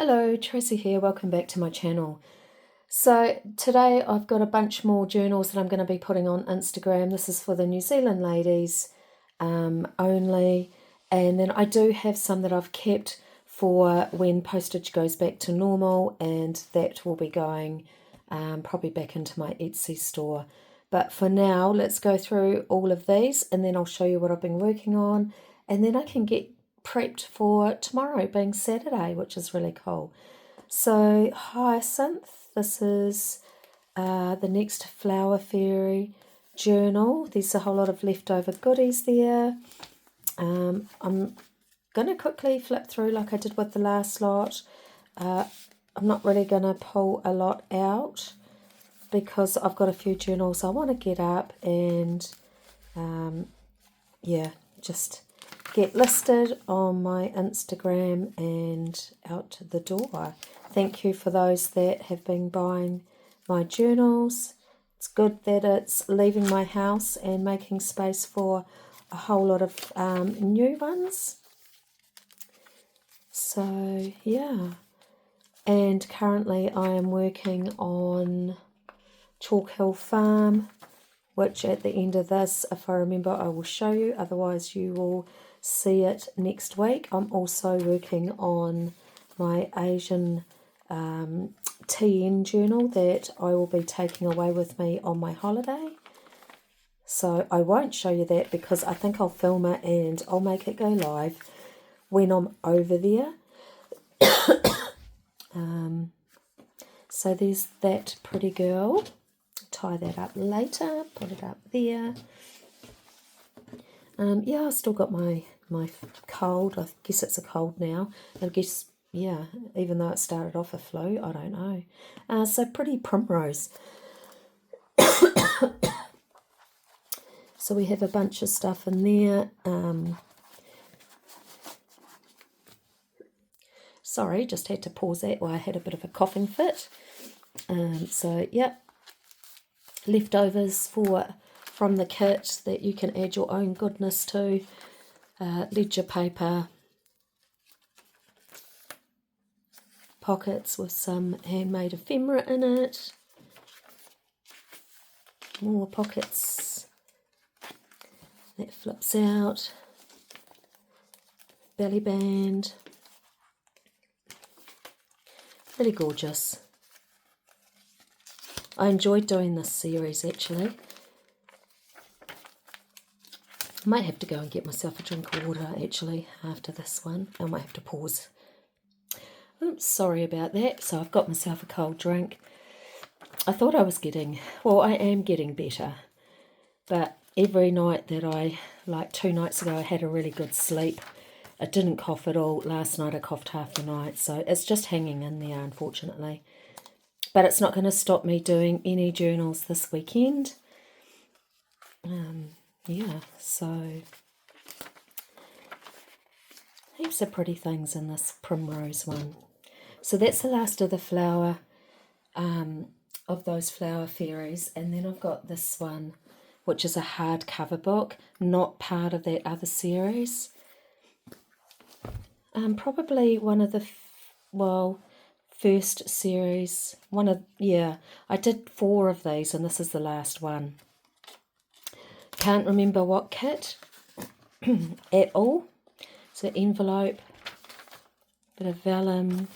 Hello, Tracy here. Welcome back to my channel. So today I've got a bunch more journals that I'm going to be putting on Instagram. This is for the New Zealand ladies only. And then I do have some that I've kept for when postage goes back to normal, and that will be going probably back into my Etsy store. But for now, let's go through all of these and then I'll show you what I've been working on, and then I can get prepped for tomorrow being Saturday, which is really cool. So Hyacinth, this is the next Flower Fairy journal. There's a whole lot of leftover goodies there. I'm going to quickly flip through like I did with the last lot. I'm not really going to pull a lot out because I've got a few journals I want to get up and just get listed on my Instagram and out the door. Thank you for those that have been buying my journals. It's good that it's leaving my house and making space for a whole lot of new ones. So yeah, and currently I am working on Chalk Hill Farm, which at the end of this, if I remember, I will show you. Otherwise you will see it next week. I'm also working on my Asian TN journal that I will be taking away with me on my holiday. So I won't show you that because I think I'll film it and I'll make it go live when I'm over there. So there's that pretty girl. Tie that up later, put it up there. Yeah, I've still got my cold. I guess it's a cold now. I guess, yeah, even though it started off a flu, I don't know. So pretty primrose. So we have a bunch of stuff in there. Sorry, just had to pause that while I had a bit of a coughing fit. So, yep, leftovers from the kit that you can add your own goodness to. Ledger paper, pockets with some handmade ephemera in it, more pockets that flips out, belly band, really gorgeous. I enjoyed doing this series actually. I might have to go and get myself a drink of water actually after this one. I might have to pause. Oops, sorry about that. So I've got myself a cold drink. I thought I was I am getting better. But every night that like 2 nights ago, I had a really good sleep. I didn't cough at all. Last night I coughed half the night. So it's just hanging in there, unfortunately. But it's not going to stop me doing any journals this weekend. Yeah, so heaps of pretty things in this primrose one. So that's the last of the flower, of those flower fairies. And then I've got this one, which is a hardcover book, not part of that other series. Probably one of the, first series. I did 4 of these and this is the last one. Can't remember what kit at all. So envelope, bit of vellum,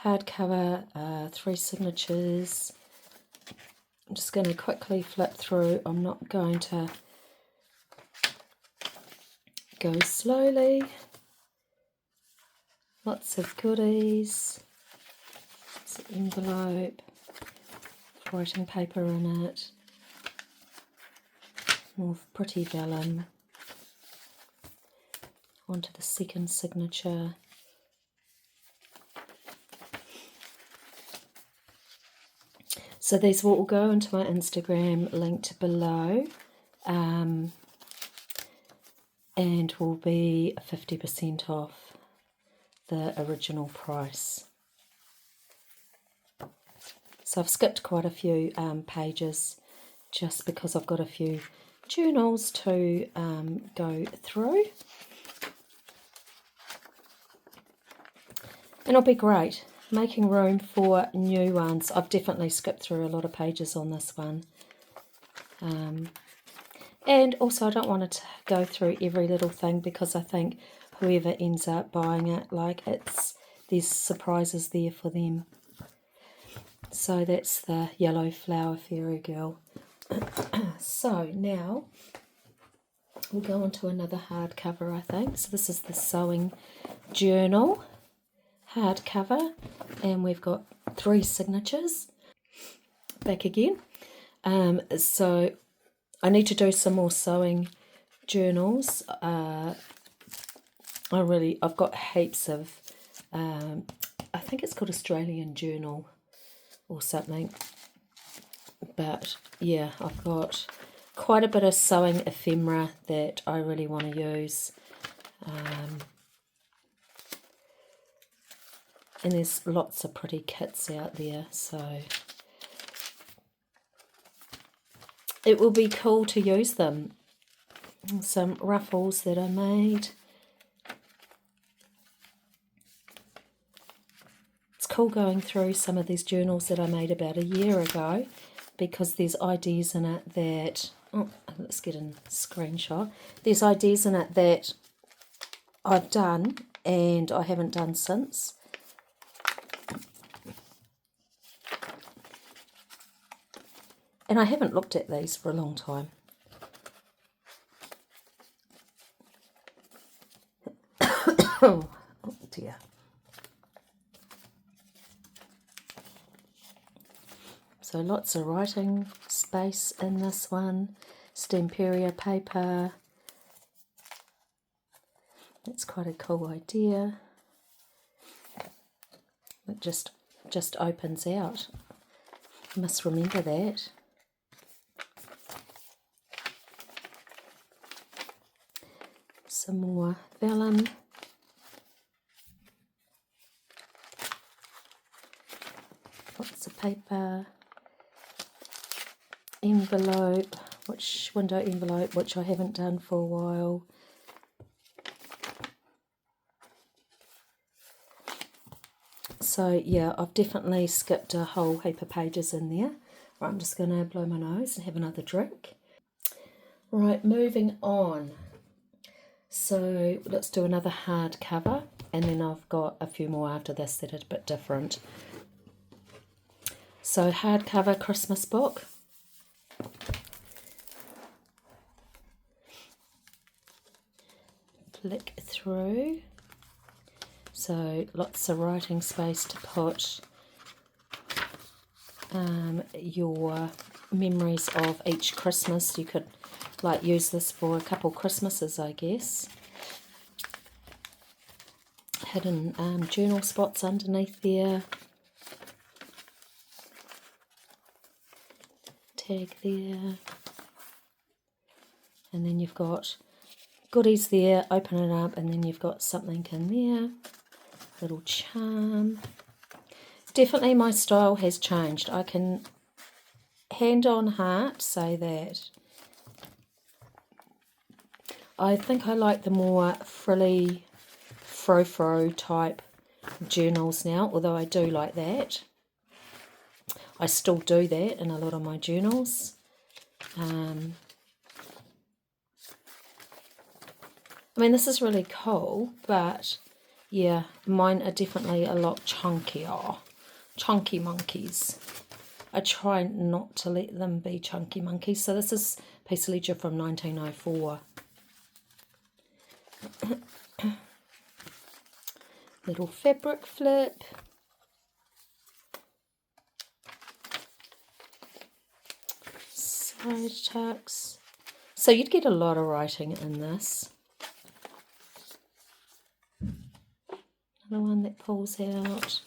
hardcover, 3 signatures. I'm just going to quickly flip through. I'm not going to go slowly. Lots of goodies. It's an envelope, writing paper in it. More pretty vellum. Onto the second signature. So these will all go into my Instagram linked below, and will be 50% off the original price. So I've skipped quite a few pages just because I've got a few journals to go through. And it'll be great. Making room for new ones. I've definitely skipped through a lot of pages on this one. And also I don't want to go through every little thing because I think whoever ends up buying it, like there's surprises there for them. So that's the Yellow Flower Fairy Girl. So now we'll go on to another hardcover, I think. So this is the Sewing Journal hardcover, and we've got 3 signatures. Back again. So I need to do some more sewing journals. I've got heaps of, I think it's called Australian Journal or something. But yeah, I've got quite a bit of sewing ephemera that I really want to use. And there's lots of pretty kits out there, so it will be cool to use them. And some ruffles that I made. It's cool going through some of these journals that I made about a year ago because there's ideas in it that, oh, let's get a screenshot. There's ideas in it that I've done and I haven't done since. And I haven't looked at these for a long time. Oh dear. So lots of writing space in this one. Stamperia paper. That's quite a cool idea. It just opens out. You must remember that. Some more vellum. Lots of paper. Envelope, window envelope, which I haven't done for a while. So yeah, I've definitely skipped a whole heap of pages in there. Right, I'm just going to blow my nose and have another drink. Right, moving on. So let's do another hardcover, and then I've got a few more after this that are a bit different. So hardcover Christmas book. Flick through. So lots of writing space to put your memories of each Christmas. You could like use this for a couple Christmases, I guess. Hidden journal spots underneath there. Tag there. And then you've got goodies there, open it up, and then you've got something in there. Little charm. Definitely my style has changed. I can hand on heart say that. I think I like the more frilly, fro-fro type journals now, although I do like that. I still do that in a lot of my journals. I mean, this is really cool, but yeah, mine are definitely a lot chunkier. Chunky monkeys. I try not to let them be chunky monkeys. So this is a piece of ledger from 1904. Little fabric flip. Side tucks. So you'd get a lot of writing in this. Another one that pulls out.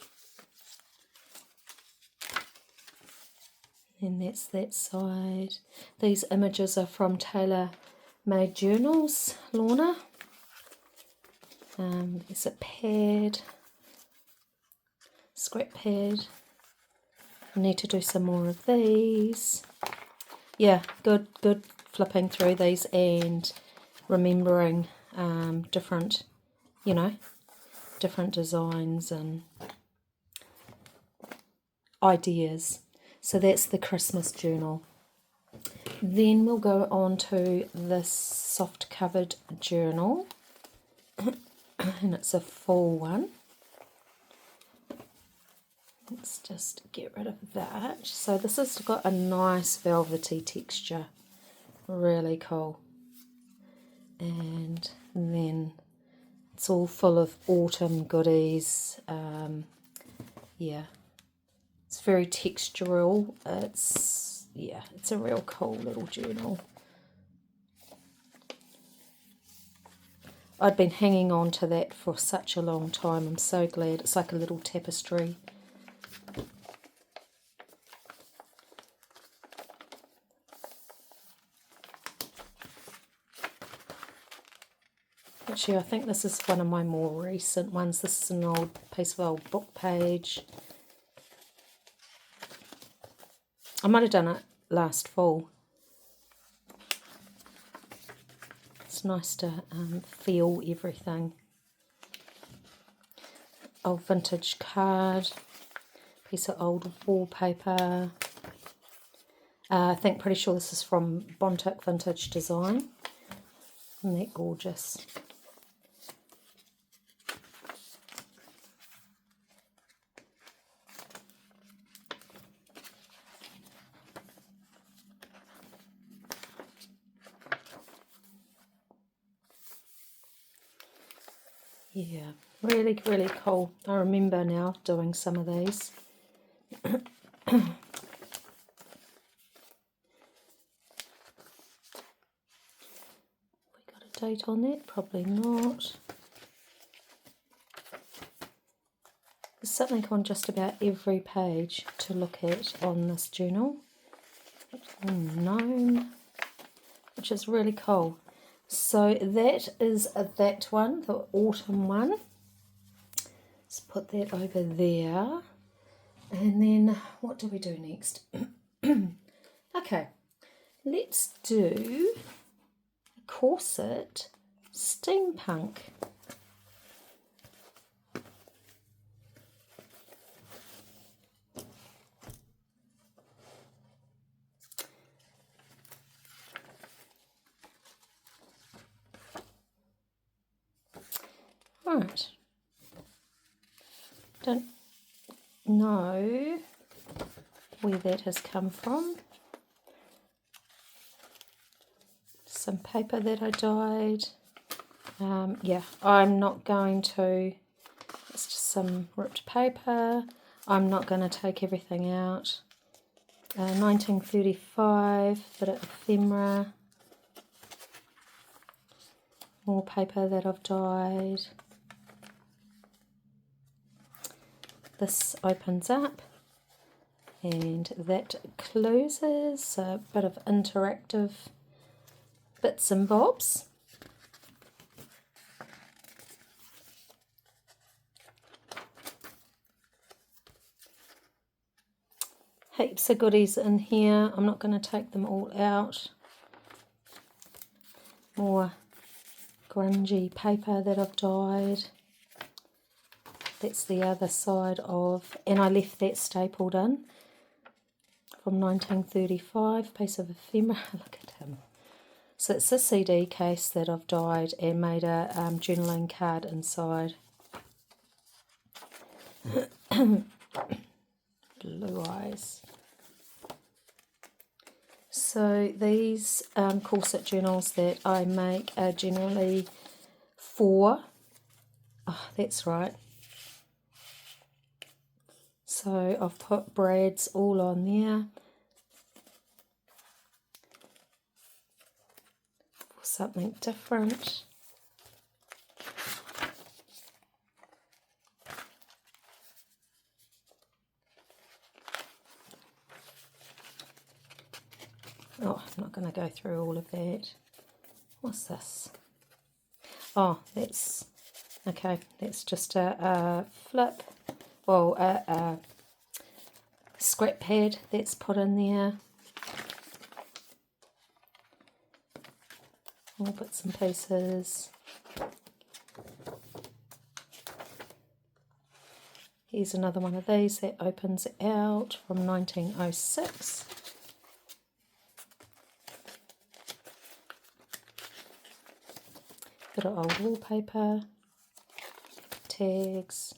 And that's that side. These images are from Tailor Made Journals, Lorna. There's a pad, scrap pad. I need to do some more of these. Yeah, good flipping through these and remembering different, you know, different designs and ideas. So that's the Christmas journal. Then we'll go on to this soft covered journal, and it's a full one. Let's just get rid of that. So this has got a nice velvety texture, really cool. And then it's all full of autumn goodies. Yeah, it's very textural. It's a real cool little journal. I'd been hanging on to that for such a long time. I'm so glad. It's like a little tapestry. Actually, I think this is one of my more recent ones. This is an old piece of old book page. I might have done it last fall. It's nice to feel everything. Old vintage card, piece of old wallpaper. I think pretty sure this is from Bontic Vintage Design. Isn't that gorgeous? Yeah, really, really cool. I remember now doing some of these. We got a date on that? Probably not. There's something on just about every page to look at on this journal. Gnome, which is really cool. So that is that one, the autumn one. Let's put that over there. And then what do we do next? Okay, let's do a corset steampunk. Right. Don't know where that has come from. Some paper that I dyed. Yeah, I'm not going to, it's just some ripped paper. I'm not going to take everything out. 1935, bit of ephemera. More paper that I've dyed. This opens up and that closes, a bit of interactive bits and bobs. Heaps of goodies in here. I'm not going to take them all out. More grungy paper that I've dyed. That's the other side of, and I left that stapled in from 1935, piece of ephemera. Look at him. So it's a CD case that I've dyed and made a journaling card inside. Blue eyes. So these corset journals that I make are generally for, oh, that's right. So I've put brads all on there for something different. Oh, I'm not going to go through all of that. What's this? Oh, that's, okay, that's just a flip. Well, a scrap pad that's put in there. All bits and pieces. Here's another one of these that opens out from 1906. Bit of old wallpaper, tags.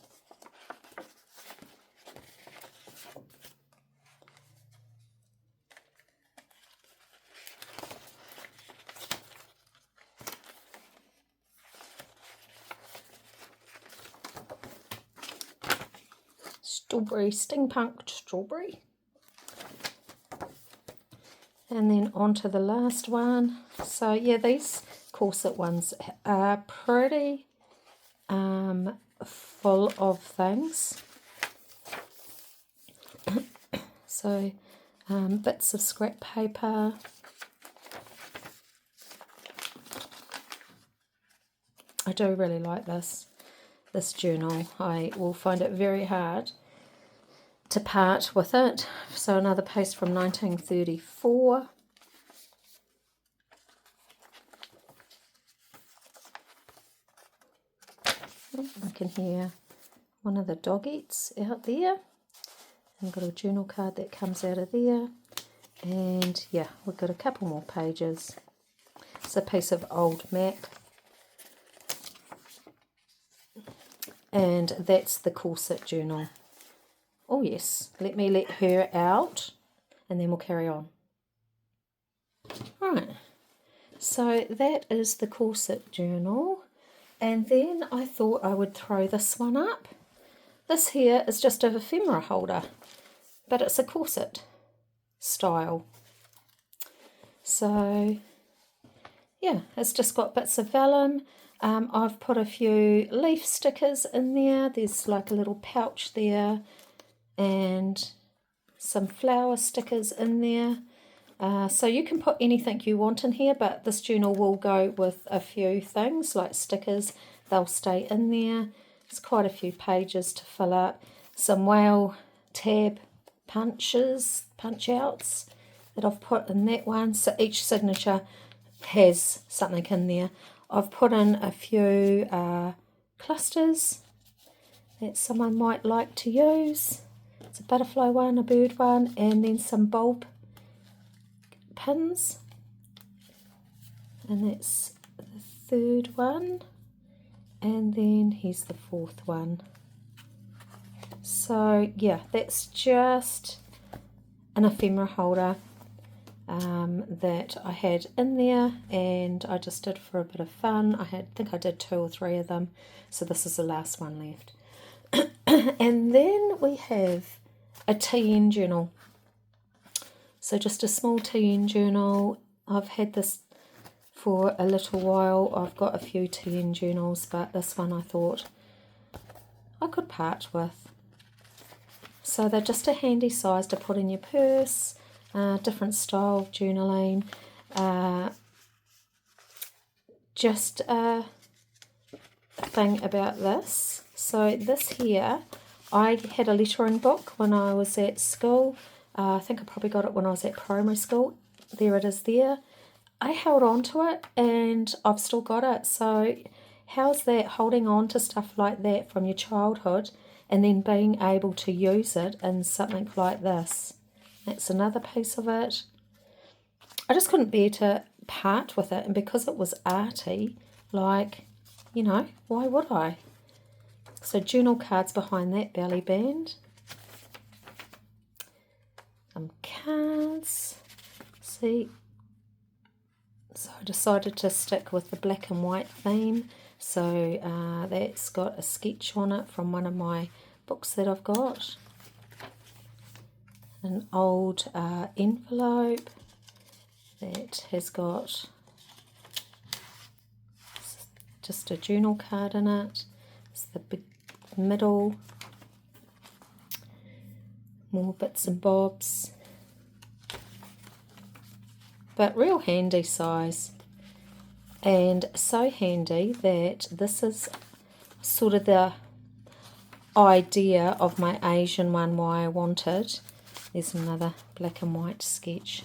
Strawberry, steampunk strawberry. And then on to the last one. So yeah, these corset ones are pretty full of things. So bits of scrap paper. I do really like this journal. I will find it very hard to part with it. So another piece from 1934. I can hear one of the doggies out there. And we've got a journal card that comes out of there. And yeah, we've got a couple more pages. It's a piece of old map. And that's the corset journal. Oh yes, let me let her out and then we'll carry on. Right, so that is the corset journal. And then I thought I would throw this one up. This here is just an ephemera holder, but it's a corset style. So yeah, it's just got bits of vellum. I've put a few leaf stickers in there. There's like a little pouch there and some flower stickers in there. So you can put anything you want in here, but this journal will go with a few things like stickers. They'll stay in there. There's quite a few pages to fill up. Some whale tab punch outs that I've put in that one. So each signature has something in there. I've put in a few clusters that someone might like to use. It's a butterfly one, a bird one, and then some bulb pins. And that's the third one. And then here's the fourth one. So yeah, that's just an ephemera holder that I had in there, and I just did for a bit of fun. I think I did 2 or 3 of them, so this is the last one left. And then we have a TN journal. So just a small TN journal. I've had this for a little while. I've got a few TN journals, but this one I thought I could part with. So they're just a handy size to put in your purse, different style of journaling. Just a thing about this. So this here, I had a lettering book when I was at school. I think I probably got it when I was at primary school. There it is there. I held on to it and I've still got it. So how's that, holding on to stuff like that from your childhood and then being able to use it in something like this? That's another piece of it. I just couldn't bear to part with it, and because it was arty, like, you know, why would I? So journal cards behind that belly band. Some cards. See, so I decided to stick with the black and white theme. So that's got a sketch on it from one of my books that I've got. An old envelope that has got just a journal card in it. It's the big middle. More bits and bobs. But real handy size. And so handy that this is sort of the idea of my Asian one, why I wanted. There's another black and white sketch.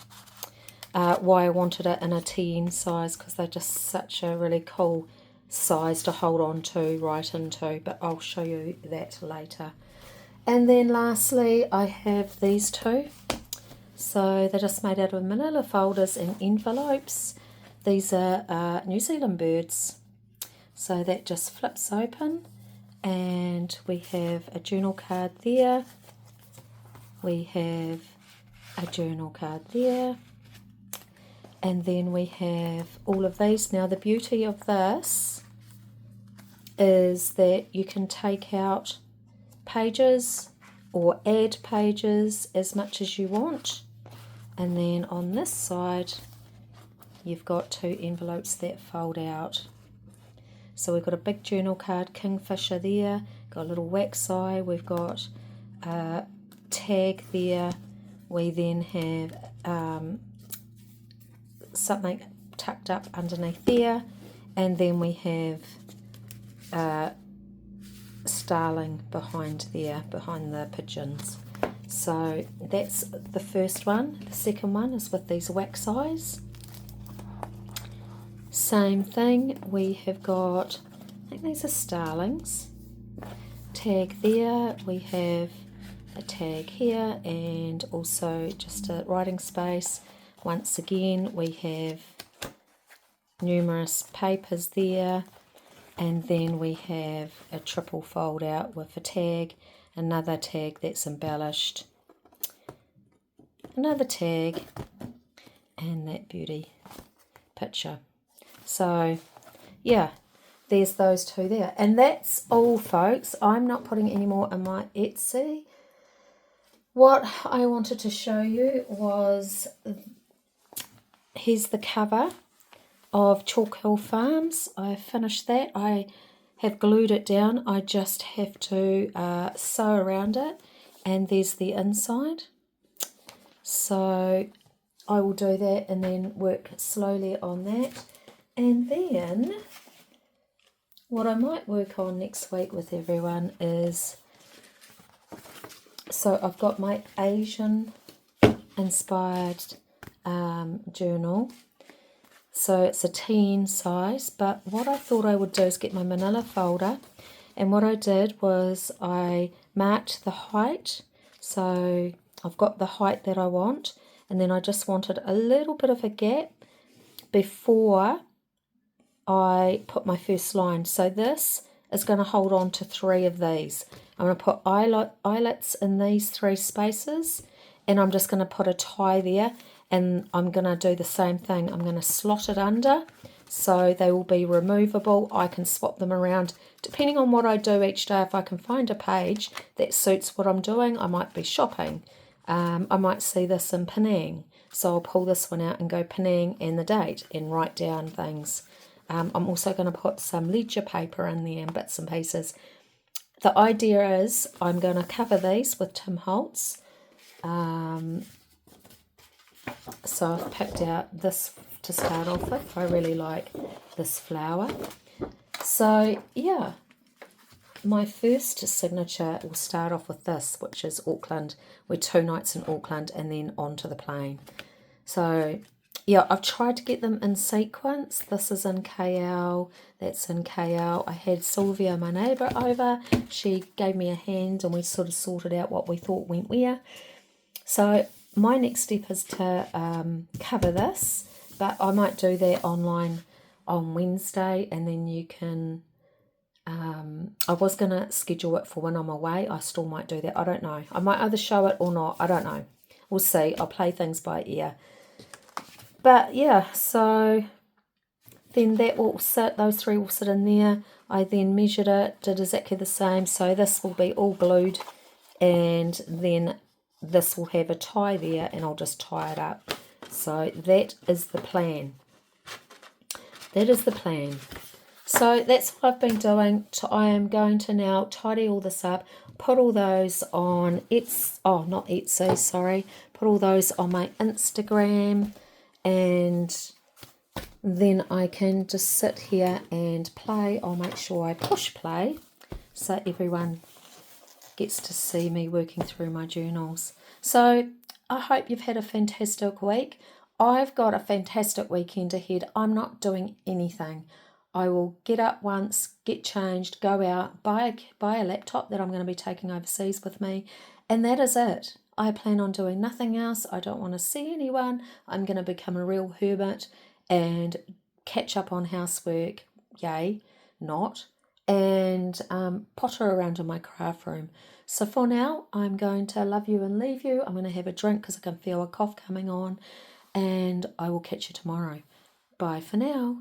Why I wanted it in a TN size, because they're just such a really cool size to hold on to, write into, but I'll show you that later. And then lastly, I have these two. So they're just made out of manila folders and envelopes. These are New Zealand birds. So that just flips open, and we have a journal card there. We have a journal card there. And then we have all of these. Now the beauty of this is that you can take out pages or add pages as much as you want. And then on this side you've got two envelopes that fold out. So we've got a big journal card, Kingfisher there, got a little wax eye, we've got a tag there, we then have something tucked up underneath there, and then we have starling behind there, behind the pigeons. So that's the first one. The second one is with these wax eyes. Same thing, we have got, I think these are starlings. Tag there, we have a tag here, and also just a writing space. Once again, we have numerous papers there, and then we have a triple fold out with a tag, another tag that's embellished, another tag, and that beauty picture. So yeah, there's those two there, and that's all, folks. I'm not putting any more in my Etsy. What I wanted to show you was, here's the cover of Chalk Hill Farms. I finished that. I have glued it down. I just have to sew around it, and there's the inside. So I will do that and then work slowly on that. And then what I might work on next week with everyone is, so I've got my Asian inspired journal. So it's a teen size, but what I thought I would do is get my manila folder, and what I did was I marked the height. So I've got the height that I want, and then I just wanted a little bit of a gap before I put my first line. So this is going to hold on to 3 of these. I'm going to put eyelets in these 3 spaces, and I'm just going to put a tie there, and I'm going to do the same thing. I'm going to slot it under, so they will be removable. I can swap them around depending on what I do each day. If I can find a page that suits what I'm doing, I might be shopping. I might see this in Penang, so I'll pull this one out and go Penang and the date and write down things. I'm also going to put some ledger paper in there and bits and pieces. The idea is I'm going to cover these with Tim Holtz. So I've picked out this to start off with. I really like this flower. So yeah, my first signature will start off with this, which is Auckland. We're 2 nights in Auckland and then on to the plane. So yeah, I've tried to get them in sequence. This is in KL, that's in KL. I had Sylvia, my neighbour, over. She gave me a hand and we sort of sorted out what we thought went where. So my next step is to cover this, but I might do that online on Wednesday, and then you can, I was going to schedule it for when I'm away. I still might do that. I don't know. I might either show it or not. I don't know. We'll see. I'll play things by ear. But yeah, so then that will sit, those 3 will sit in there. I then measured it, did exactly the same. So this will be all glued, and then this will have a tie there, and I'll just tie it up. So that is the plan. That is the plan. So that's what I've been doing. I am going to now tidy all this up, put all those on Etsy, sorry. Put all those on my Instagram, and then I can just sit here and play. I'll make sure I push play so everyone gets to see me working through my journals. So I hope you've had a fantastic week. I've got a fantastic weekend ahead. I'm not doing anything. I will get up once, get changed, go out, buy a laptop that I'm going to be taking overseas with me, and that is it. I plan on doing nothing else. I don't want to see anyone. I'm going to become a real hermit and catch up on housework, yay, not, and potter around in my craft room. So for now, I'm going to love you and leave you. I'm going to have a drink because I can feel a cough coming on, and I will catch you tomorrow. Bye for now.